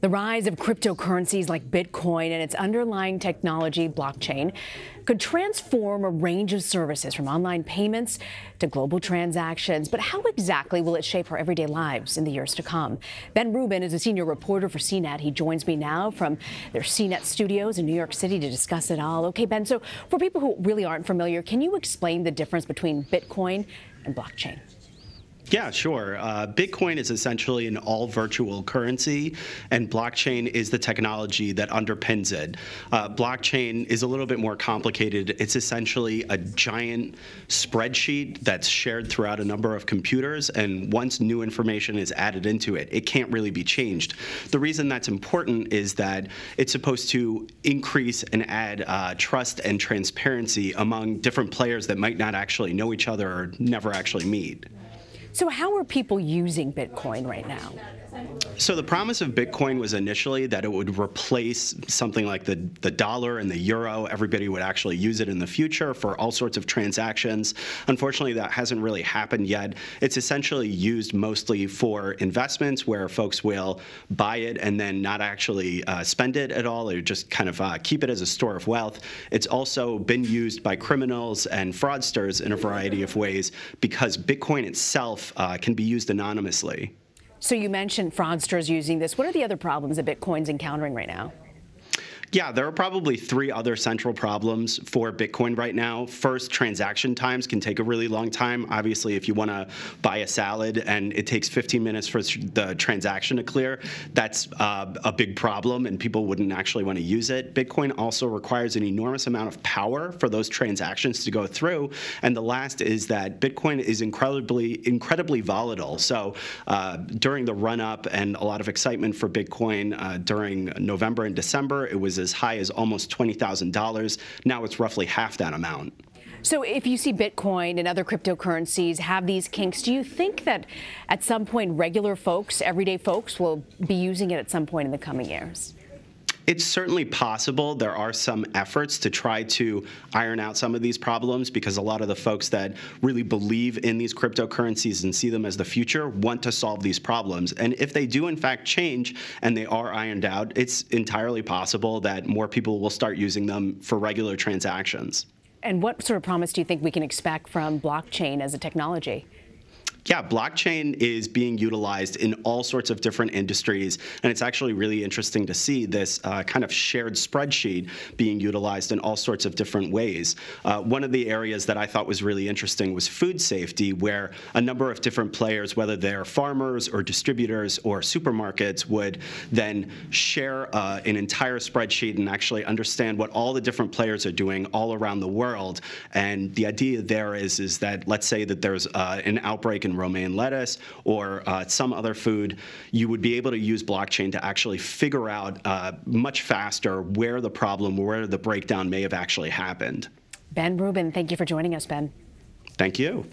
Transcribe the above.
The rise of cryptocurrencies like Bitcoin and its underlying technology, blockchain, could transform a range of services from online payments to global transactions. But how exactly will it shape our everyday lives in the years to come? Ben Rubin is a senior reporter for CNET. He joins me now from their CNET studios in New York City to discuss it all. Okay, Ben, so for people who really aren't familiar, can you explain the difference between Bitcoin and blockchain? Yeah, sure. Bitcoin is essentially an all-virtual currency, and blockchain is the technology that underpins it. Blockchain is a little bit more complicated. It's essentially a giant spreadsheet that's shared throughout a number of computers, and once new information is added into it, it can't really be changed. The reason that's important is that it's supposed to increase and add trust and transparency among different players that might not actually know each other or never actually meet. So how are people using Bitcoin right now? So the promise of Bitcoin was initially that it would replace something like the dollar and the euro. Everybody would actually use it in the future for all sorts of transactions. Unfortunately, that hasn't really happened yet. It's essentially used mostly for investments where folks will buy it and then not actually spend it at all, or just kind of keep it as a store of wealth. It's also been used by criminals and fraudsters in a variety of ways because Bitcoin itself can be used anonymously. So you mentioned fraudsters using this. What are the other problems that Bitcoin's encountering right now? Yeah, there are probably three other central problems for Bitcoin right now. First, transaction times can take a really long time. Obviously, if you want to buy a salad and it takes 15 minutes for the transaction to clear, that's a big problem, and people wouldn't actually want to use it. Bitcoin also requires an enormous amount of power for those transactions to go through. And the last is that Bitcoin is incredibly volatile. So during the run-up and a lot of excitement for Bitcoin during November and December, it was as high as almost $20,000. Now it's roughly half that amount. So if you see Bitcoin and other cryptocurrencies have these kinks, do you think that at some point regular folks, everyday folks, will be using it at some point in the coming years? It's certainly possible. There are some efforts to try to iron out some of these problems because a lot of the folks that really believe in these cryptocurrencies and see them as the future want to solve these problems. And if they do in fact change and they are ironed out, it's entirely possible that more people will start using them for regular transactions. And what sort of promise do you think we can expect from blockchain as a technology? Yeah, blockchain is being utilized in all sorts of different industries, and it's actually really interesting to see this kind of shared spreadsheet being utilized in all sorts of different ways. One of the areas that I thought was really interesting was food safety, where a number of different players, whether they're farmers or distributors or supermarkets, would then share an entire spreadsheet and actually understand what all the different players are doing all around the world. And the idea there is that, let's say that there's an outbreak in romaine lettuce or some other food, you would be able to use blockchain to actually figure out much faster where the problem, where the breakdown may have actually happened. Ben Rubin, thank you for joining us, Ben. Thank you.